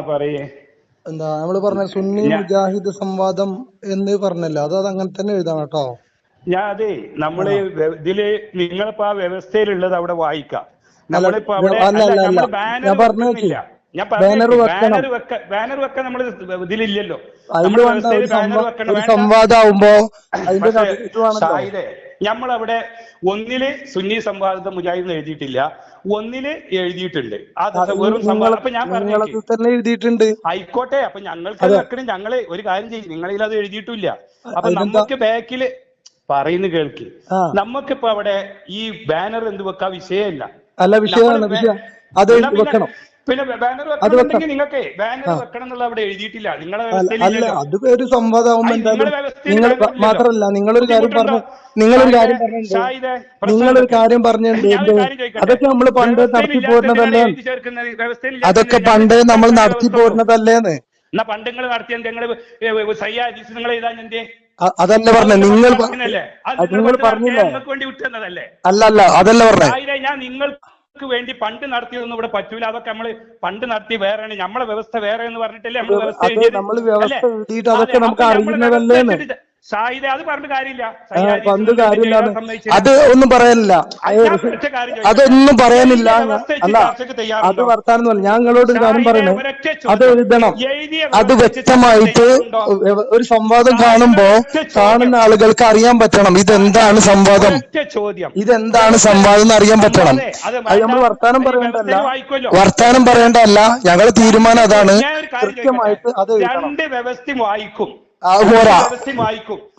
പറയേ. എന്താ നമ്മള് പറഞ്ഞ സുന്നി മുജാഹിദ് സംവാദം എന്ന് പറഞ്ഞല്ലോ, അത് അങ്ങനെ തന്നെ എഴുതാം കേട്ടോ. അതെ നമ്മള് ഇതില് നിങ്ങളിപ്പോ ആ വ്യവസ്ഥയിലുള്ളത് അവിടെ വായിക്കാം. നമ്മളിപ്പോ അവിടെ നമ്മള് ബാനർ വെക്കുന്നില്ല. ഞാൻ പറഞ്ഞു ബാനർ വെക്കാൻ നമ്മള് ഇതിലില്ലല്ലോ. സംവാദമാകുമ്പോ നമ്മളവിടെ ഒന്നില് സുന്നി സംവാദ മുജാഹിദ് എഴുതിയിട്ടില്ല, ഒന്നില് എഴുതിയിട്ടുണ്ട്. വെറും സംവാദം. അപ്പൊ ഞാൻ പറഞ്ഞു എഴുതിയിട്ടുണ്ട്, ആയിക്കോട്ടെ. അപ്പൊ ഞങ്ങൾക്ക് വെക്കണം. ഞങ്ങള് ഒരു കാര്യം ചെയ്യും, നിങ്ങളിൽ അത് എഴുതിയിട്ടില്ല. അപ്പൊ നമുക്ക് ബാക്കില് പറയുന്ന കേൾക്ക്. നമുക്കിപ്പോ അവിടെ ഈ ബാനർ എന്ത് വെക്കാ വിഷയമല്ല. പിന്നെ ബാനർ വെക്കണമെങ്കിൽ നിങ്ങൾക്ക് ബാനർ വെക്കണം എന്നുള്ള അവിടെ എഴുതിയിട്ടില്ല. നിങ്ങളെ ഒരു സംവാദമാകുമ്പോ മാത്രല്ല, നിങ്ങളൊരു കാര്യം പറഞ്ഞിട്ടുണ്ട്. അതൊക്കെ നമ്മൾ പണ്ട് നടത്തി പോരുന്നതല്ലേ, അതൊക്കെ പണ്ട് നമ്മൾ നടത്തി പോരുന്നതല്ലേന്ന്. എന്നാ പണ്ട് നിങ്ങൾ നടത്തിയത് നിങ്ങൾ എഴുതാൻ എന്തേ? അതല്ല പറഞ്ഞ നിങ്ങൾ പറഞ്ഞില്ലേ? അല്ല അതല്ല പറഞ്ഞേ. ഞാൻ നിങ്ങൾക്ക് വേണ്ടി പണ്ട് നടത്തിയതൊന്നും ഇവിടെ പറ്റൂല. അതൊക്കെ നമ്മള് പണ്ട് നടത്തി വേറെയാണ്, നമ്മളെ വ്യവസ്ഥ വേറെ എന്ന് പറഞ്ഞിട്ടല്ലേ നമ്മൾ വ്യവസ്ഥ എഴുതിയിട്ട് അതൊക്കെ നമുക്ക് അറിയുന്നതല്ലേന്ന്. ഷാഹിദെ അത് പറഞ്ഞ കാര്യമില്ല. അത് ഒന്നും പറയാനില്ല, അതൊന്നും പറയാനില്ല. അല്ല അത് വർത്താനം ഞങ്ങളോട് ഒരു കാര്യം പറയണേ, അത് എഴുതണം. അത് വ്യക്തമായിട്ട് ഒരു സംവാദം കാണുമ്പോ കാണുന്ന ആളുകൾക്ക് അറിയാൻ പറ്റണം ഇതെന്താണ് സംവാദം, ഇതെന്താണ് സംവാദം എന്ന് അറിയാൻ പറ്റണം. അത് നമ്മൾ വർത്താനം പറയേണ്ടതല്ല, ഞങ്ങളുടെ തീരുമാനം അതാണ്. കൃത്യമായിട്ട് അത് വ്യവസ്ഥ വായിക്കും.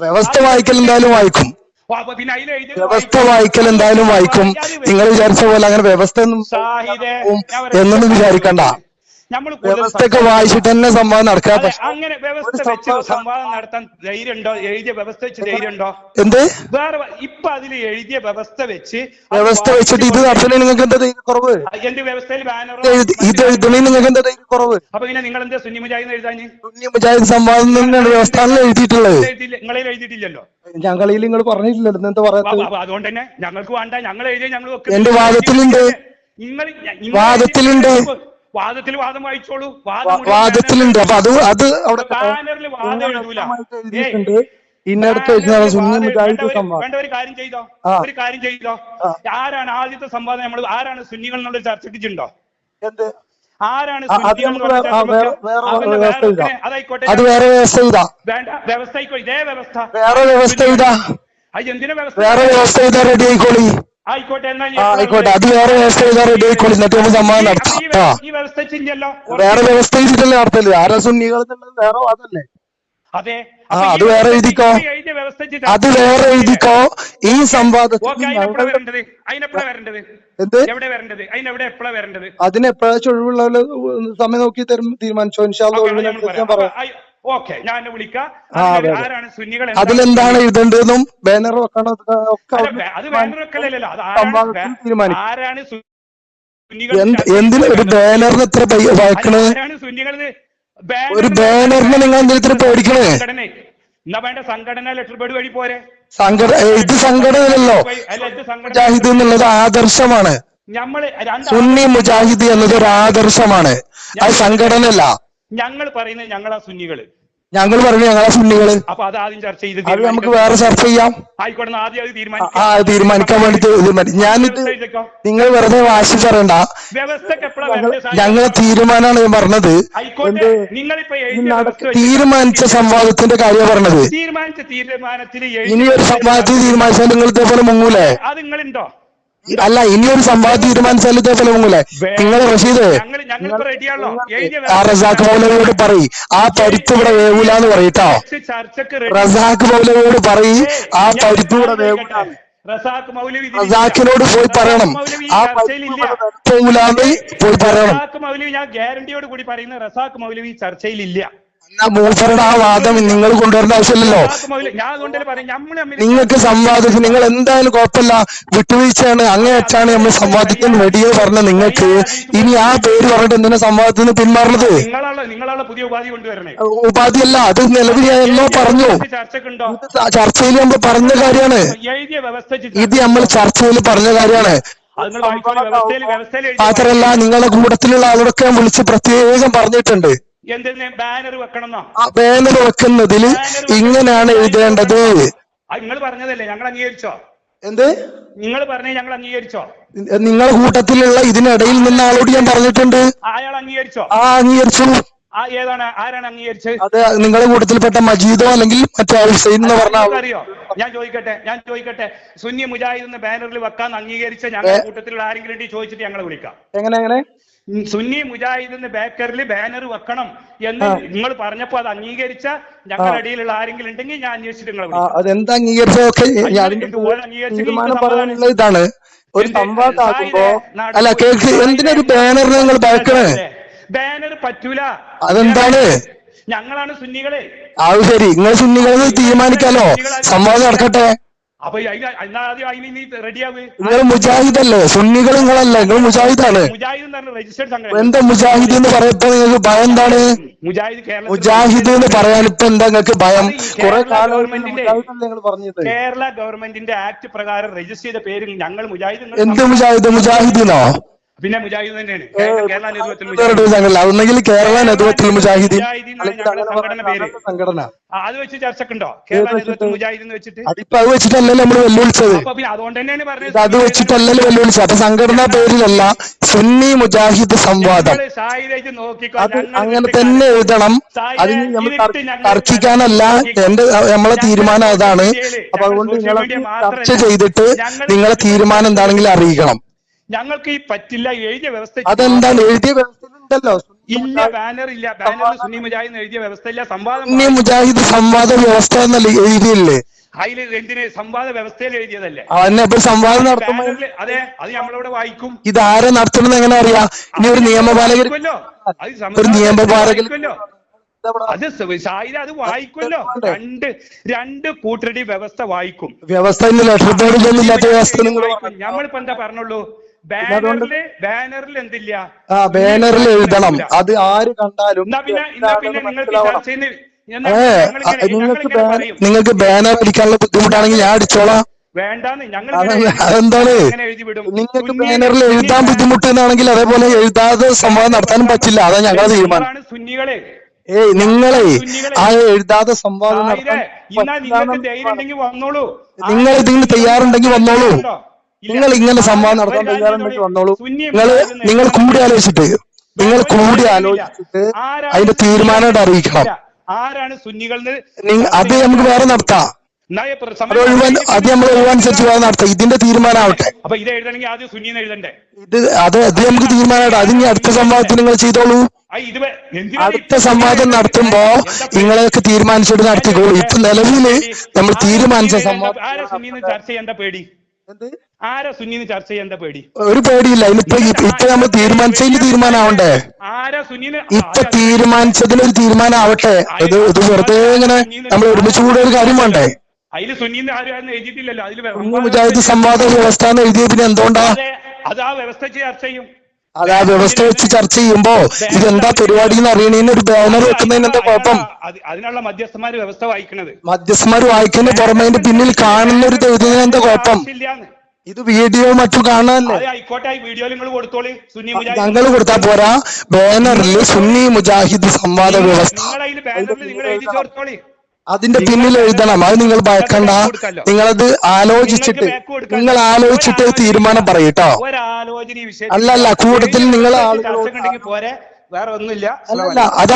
വ്യവസ്ഥ വായിക്കൽ എന്തായാലും വായിക്കും, വ്യവസ്ഥ വായിക്കൽ എന്തായാലും വായിക്കും. നിങ്ങൾ വിചാരിച്ച പോലെ അങ്ങനെ വ്യവസ്ഥ എന്നൊന്നും വിചാരിക്കണ്ട. വ്യവസ്ഥയൊക്കെ വായിച്ചിട്ട് തന്നെ സംവാദം നടക്കാം. അങ്ങനെ വ്യവസ്ഥ വെച്ച് സംവാദം നടത്താൻ ധൈര്യമുണ്ടോ? എഴുതിയ വ്യവസ്ഥ വെച്ച് ധൈര്യമുണ്ടോ? എന്ത് വേറെ ഇപ്പൊ അതിൽ എഴുതിയ വ്യവസ്ഥ വെച്ചിട്ട് ഇത് നടത്തണേ നിങ്ങൾക്ക് എന്താ ധൈര്യം കുറവ്? എന്റെ വ്യവസ്ഥയിൽ ബാനർ ഇത് എഴുതണേ നിങ്ങൾക്ക് എന്താ ധൈര്യം കുറവ്? അപ്പൊ പിന്നെ നിങ്ങൾ എന്താ സുന്നി മുജാഹിദ് എഴുതാൻ? സുന്നി മുജാഹിദ് സംവാദം തന്നെയാണ് വ്യവസ്ഥയിൽ എഴുതിയിട്ടുള്ളത്. നിങ്ങളെ എഴുതിയിട്ടില്ലല്ലോ. ഞങ്ങളിൽ നിങ്ങൾ പറഞ്ഞിട്ടില്ലല്ലോ. എന്താ പറയുന്നത്? അതുകൊണ്ട് തന്നെ ഞങ്ങൾക്ക് വേണ്ട, ഞങ്ങൾ എഴുതിയ ഞങ്ങൾ എന്റെ വാദത്തിലുണ്ട്, വാദത്തിൽ വാദം വായിച്ചോളൂ. വാദത്തിലുണ്ട്. അപ്പൊ അത് അവിടെ ബാനറിൽ വാദം എഴുതൂല. വേണ്ട ഒരു കാര്യം ചെയ്തോ. ആരാണ് ആദ്യത്തെ സംവാദം? നമ്മൾ ആരാണ് സുന്നികൾ എന്നുള്ള ചർച്ചയ്ക്കുണ്ടോ? ആരാണ് അത് വേറെ വ്യവസ്ഥ ഇതാ, വേണ്ട വ്യവസ്ഥ ഇതേ വ്യവസ്ഥ വേറെ വ്യവസ്ഥ ഇതാ, എന്തിനാ വ്യവസ്ഥ? വേറെ വ്യവസ്ഥ ഇതാ, റെഡി ആയിക്കോളി. ആയിക്കോട്ടെ, ആയിക്കോട്ടെ. അത് വേറെ വ്യവസ്ഥ ചെയ്താ റെഡി ആയിക്കോളി. എന്നിട്ട് നമുക്ക് സമ്മാനം നടത്താം. വേറെ വ്യവസ്ഥ ചെയ്തിട്ടല്ലേ നടത്തല്? ആരാ സുന്നികൾ വേറെ അതല്ലേ? അത് വേറെ എഴുതിക്കോ, അത് വേറെ എഴുതിക്കോ. ഈ സംവാദത്തിൽ അതിനെപ്പോഴാ ഒഴിവുള്ള സമയം നോക്കി തീരുമാനിച്ചോ. അതിലെന്താണ് എഴുതേണ്ടതെന്നും ബാനർ വെക്കണം ഒക്കെ തീരുമാനിക്കും. എന്തിന് ഒരു ബാനറിന് എത്ര വായിക്കണേ? ഒരു ബാനറിന് നിങ്ങൾ എന്തിന് ഇത്ര പേടിക്കണേ? സംഘടന ലെറ്റർ ബോർഡ് വഴി പോരെ. ഇത് സംഘടനയല്ലോ. മുജാഹിദ് എന്നുള്ളത് ആദർശമാണ്. സുന്നി മുജാഹിദ് എന്നത് ഒരു ആദർശമാണ്, അത് സംഘടനയല്ല. ഞങ്ങൾ പറയുന്നത് ഞങ്ങളാ സുന്നികള്, ഞങ്ങൾ പറഞ്ഞു ഞങ്ങളെ സുന്നികള്. അപ്പൊ അത് ആദ്യം ചർച്ച ചെയ്ത് അത് നമുക്ക് വേറെ ചർച്ച ചെയ്യാം. ആയിക്കോട്ടെ, ആദ്യം തീരുമാനിക്കാൻ വേണ്ടി ഞാനിത് നിങ്ങൾ വെറുതെ വാശി പറയണ്ട. ഞങ്ങളെ തീരുമാനമാണ് ഞാൻ പറഞ്ഞത്. തീരുമാനിച്ച സംവാദത്തിന്റെ കാര്യം പറഞ്ഞത്. ഇനി ഒരു സംവാദത്തിൽ തീരുമാനിച്ചാൽ നിങ്ങൾ ഇതേപോലെ മുങ്ങൂലേ? അല്ല, ഇനിയൊരു സംവാദം തീരുമാനിച്ചാൽ ഇതേപോലെ മുങ്ങൂലേ? നിങ്ങൾ റഷീദ് റസാഖ് മൗലവിയോട് പറയും ആ പരിപ്പ് ഇവിടെ വേവൂലെന്ന് പറയട്ടോ. റസാഖ് മൗലവിയോട് പറയും ആ പരിപ്പ് ഇവിടെ വേവൂല. റസാഖിനോട് പോയി പറയണം ആ പരിപ്പ് പോകൂലെന്ന് പോയി പറയണം. ഞാൻ ഗ്യാരണ്ടിയോട് കൂടി പറയുന്ന റസാഖ് മൗലവി ചർച്ചയിലില്ല. മൂപ്പറുടെ ആ വാദം നിങ്ങൾ കൊണ്ടുവരേണ്ട ആവശ്യമില്ലല്ലോ. നിങ്ങൾക്ക് സംവാദത്തിന് നിങ്ങൾ എന്തായാലും കുഴപ്പമില്ല, വിട്ടുവീഴ്ചയാണ്, അങ്ങേയറ്റാണ് നമ്മൾ സംവാദത്തിന് റെഡിയോ പറഞ്ഞ നിങ്ങൾക്ക് ഇനി ആ പേര് പറഞ്ഞിട്ട് എന്തിനാ സംവാദത്തിന് പിന്മാറുന്നത്? ഉപാധിയല്ല, അത് നിലവിൽ എന്നോ പറഞ്ഞു. ചർച്ചയിൽ നമ്മൾ പറഞ്ഞ കാര്യമാണ്, ഇത് നമ്മൾ ചർച്ചയിൽ പറഞ്ഞ കാര്യമാണ്. അത് നിങ്ങൾ വായിച്ചോളൂ. വ്യവസ്ഥയിൽ മാത്രല്ല നിങ്ങളുടെ കൂട്ടത്തിലുള്ള ആളോടൊക്കെ ഞാൻ വിളിച്ച് പ്രത്യേകം പറഞ്ഞിട്ടുണ്ട്. എന്തിന് ബാനർ വെക്കണം? ബാനർ വെക്കുന്നതിൽ ഇങ്ങനെയാണ് എഴുതേണ്ടത്. നിങ്ങൾ പറഞ്ഞതല്ലേ, ഞങ്ങൾ അംഗീകരിച്ചോ? എന്ത് നിങ്ങൾ പറഞ്ഞേ ഞങ്ങൾ അംഗീകരിച്ചോ? നിങ്ങളുടെ കൂട്ടത്തിലുള്ള ഇതിനിടയിൽ നിന്ന ആളോട് ഞാൻ പറഞ്ഞിട്ടുണ്ട്. അയാൾ അംഗീകരിച്ചോ? അംഗീകരിച്ചു. ആരാണ് അംഗീകരിച്ചത്? അത് നിങ്ങളുടെ കൂട്ടത്തിൽപ്പെട്ട മജീദോ അല്ലെങ്കിൽ മറ്റേ ഹുസൈൻ എന്ന് പറഞ്ഞ അറിയോ? ഞാൻ ചോദിക്കട്ടെ സുന്നി മുജാഹിദ് ബാനറിൽ വെക്കാൻ അംഗീകരിച്ച ഞങ്ങളുടെ കൂട്ടത്തിലുള്ള ആരെങ്കിലും ഉണ്ടെങ്കിൽ ചോദിച്ചിട്ട് ഞങ്ങളെ വിളിക്കാം. എങ്ങനെ സുന്നി മുജാഹിദിന്റെ ബേക്കറിൽ ബാനർ വെക്കണം എന്ന് നിങ്ങൾ പറഞ്ഞപ്പോ അത് അംഗീകരിച്ച ഞങ്ങളുടെ ഇടയിലുള്ള ആരെങ്കിലും ഉണ്ടെങ്കിൽ ഞാൻ അന്വേഷിച്ചിട്ട് നിങ്ങളെ വിളിക്കാം. അതെന്താ അംഗീകരിച്ചതൊക്കെ ഇതാണ് ഒരു സംവാദമാകുമ്പോ. അല്ല കേക്ക്, എന്തിനൊരു ബാനറിന് നിങ്ങൾ ബേക്കറ്? ബാനർ പറ്റൂല. അതെന്താണ്? ഞങ്ങളാണ് സുന്നികളെ. അത് ശരി, നിങ്ങൾ സുന്നികളെ തീരുമാനിക്കാലോ, സംവാദം നടക്കട്ടെ. അപ്പൊ റെഡിയാവ്. നിങ്ങൾ മുജാഹിദല്ലേ? സുന്നികൾ നിങ്ങളല്ലേ? നിങ്ങൾ മുജാഹിദാണ്. എന്താ മുജാഹിദ് എന്ന് പറയപ്പോ നിങ്ങൾക്ക് ഭയം എന്താണ്? മുജാഹിദ് എന്ന് പറയാൻ ഇപ്പൊ എന്താ നിങ്ങൾക്ക് ഭയം? കുറെ കാലം നിങ്ങൾ പറഞ്ഞത് കേരള ഗവൺമെന്റിന്റെ ആക്ട് പ്രകാരം രജിസ്റ്റർ ചെയ്ത പേര് ഞങ്ങൾ മുജാഹിദ്. എന്ത് മുജാഹിദ്? മുജാഹിദിനോ? പിന്നെ മുജാഹിദ് തന്നെയാണ്. അതൊന്നെങ്കിൽ കേരള നേതൃത്വത്തിൽ മുജാഹിദീൻ സംഘടന. അത് വെച്ച് ചർച്ചക്കുണ്ടോ? കേരള നേതൃത്വത്തിൽ മുജാഹിദ് എന്ന് വെച്ചിട്ട് അതിപ്പോ അത് വെച്ചിട്ടല്ലല്ലോ നമ്മൾ വെല്ലുവിളിച്ചത്. അതുകൊണ്ട് തന്നെയാണ് പറഞ്ഞത് അത് വെച്ചിട്ടല്ലല്ലോ വെല്ലുവിളിച്ചത്. അപ്പൊ സംഘടനാ പേരിലല്ല, സുന്നി മുജാഹിദ് സംവാദം. അത് അങ്ങനെ തന്നെ എഴുതണം. അത് നമ്മൾ തർക്കിക്കാനല്ല, നമ്മളെ തീരുമാനം അതാണ്. അപ്പൊ അതുകൊണ്ട് നിങ്ങൾ ചർച്ച ചെയ്തിട്ട് നിങ്ങളെ തീരുമാനം എന്താണെങ്കിലും അറിയിക്കണം. ഞങ്ങൾക്ക് ഈ പറ്റില്ല. എഴുതിയ വ്യവസ്ഥ അതെന്താണ്? എഴുതിയ വ്യവസ്ഥയിലുണ്ടല്ലോ. ഇല്ല, ബാനർ ഇല്ല. ബാനറിൽ സുന്നി മുജാഹിദ് എഴുതിയ വ്യവസ്ഥ ഇല്ല. സുന്നി മുജാഹിദ് സംവാദ വ്യവസ്ഥ എന്നല്ല എഴുതിയില്ലേ? അതിൽ എന്തിന്? സംവാദ വ്യവസ്ഥയിൽ എഴുതിയതല്ലേ? ഇപ്പൊ സംവാദം നടത്തുമ്പോ അതെ, അത് നമ്മളിവിടെ വായിക്കും. ഇത് ആരെ നടത്തണമെന്ന് എങ്ങനെ അറിയാം? ഇനി ഒരു നിയമപാലകൻ, ഒരു നിയമപാലകൻ അത് വായിക്കുമല്ലോ. രണ്ട് കൂട്ടരുടെ വ്യവസ്ഥ വായിക്കും. വ്യവസ്ഥ ലെറ്റർ വ്യവസ്ഥ നമ്മളിപ്പോ എന്താ പറഞ്ഞുള്ളൂ? ബാനറിൽ എന്തില്ല? ബാനറിൽ എഴുതണം. അത് ആര് കണ്ടാലും നിങ്ങൾക്ക് ബാനർ അടിക്കാനുള്ള ബുദ്ധിമുട്ടാണെങ്കിൽ ഞാൻ അടിച്ചോളാം. അതെന്താണ്? നിങ്ങൾക്ക് ബാനറിൽ എഴുതാൻ ബുദ്ധിമുട്ട് എന്നാണെങ്കിൽ അതേപോലെ എഴുതാതെ സംവാദം നടത്താനും പറ്റില്ല. അതാ ഞങ്ങളെ തീരുമാനം. നിങ്ങളെ ആ എഴുതാതെ സംവാദം നടത്താൻ നിങ്ങൾ ഇതിന് തയ്യാറുണ്ടെങ്കിൽ വന്നോളൂ. നിങ്ങൾ ഇങ്ങനെ സംവാദം നടത്താൻ തയ്യാറുണ്ടെങ്കിൽ വന്നോളൂ. നിങ്ങൾ കൂടി ആലോചിച്ചിട്ട് അതിന്റെ തീരുമാനമായിട്ട് അറിയിക്കണം. ആരാണ് സുന്നികൾ? അത് നമുക്ക് വേറെ നടത്താം. അത് നമ്മൾ ഒഴിവനുസരിച്ച് വേറെ നടത്താം. ഇതിന്റെ തീരുമാനമാവട്ടെ. അപ്പൊ ഇത് എഴുതണമെങ്കിൽ ആദ്യം സുന്നിന്ന് എഴുതണ്ടേ? അത് നമുക്ക് തീരുമാനമായിട്ട് അത് ഇനി അടുത്ത സംവാദത്തിൽ നിങ്ങൾ ചെയ്തോളൂ. അടുത്ത സംവാദം നടത്തുമ്പോ നിങ്ങളെയൊക്കെ തീരുമാനിച്ചിട്ട് നടത്തിക്കോളൂ. ഇപ്പൊ നിലവില് നമ്മൾ തീരുമാനിച്ച സംവാദം ചർച്ച ചെയ്യേണ്ട പേടി ആരാ? സുന്നിന്ന് ചർച്ച ചെയ്യേണ്ട പേടി? ഒരു പേടിയില്ല. ഇപ്പൊ നമ്മൾ തീരുമാനിച്ചതിന് തീരുമാനമാവണ്ടേ? ഇപ്പൊ തീരുമാനിച്ചതിനൊരു തീരുമാനമാവട്ടെ. ഇത് വെറുതെ ഇങ്ങനെ നമ്മൾ ഒരുമിച്ച് കൂടെ ഒരു കാര്യം വേണ്ടേ? അതില് സുന്നിന്ന് ആരും എഴുതിയിട്ടില്ലല്ലോ. അതില് മുജാഹിദ് സംവാദ വ്യവസ്ഥ എന്ന് എഴുതിയ പിന്നെ എന്തുകൊണ്ടാ? അത് ആ വ്യവസ്ഥ ചർച്ച ചെയ്യും. അത് ആ വ്യവസ്ഥ വെച്ച് ചർച്ച ചെയ്യുമ്പോ ഇതെന്താ പരിപാടി എന്ന് അറിയണേന്ന് ഒരു ബാനർ വെക്കുന്നതിന് എന്താ കുഴപ്പം? അതിനുള്ള മധ്യസ്ഥന്മാര് വ്യവസ്ഥ വായിക്കണത്. മധ്യസ്ഥന്മാര് വായിക്കുന്നതിന് പുറമെ അതിന്റെ പിന്നിൽ കാണുന്ന ഒരു എഴുതുന്നതിന് എന്താ കുഴപ്പം? ഇത് വീഡിയോ മറ്റും കാണാനല്ലേ? ഞങ്ങൾ കൊടുത്താ പോരാ. ബാനറിൽ സുന്നി മുജാഹിദ് സംവാദ വ്യവസ്ഥ അതിന്റെ പിന്നിൽ എഴുതണം. അത് നിങ്ങൾ ഭയക്കണ്ട. നിങ്ങളത് ആലോചിച്ചിട്ട് തീരുമാനം പറയട്ടോ. അല്ലല്ല, കൂടുതൽ നിങ്ങൾ വേറെ ഒന്നുമില്ല. അല്ല, അത്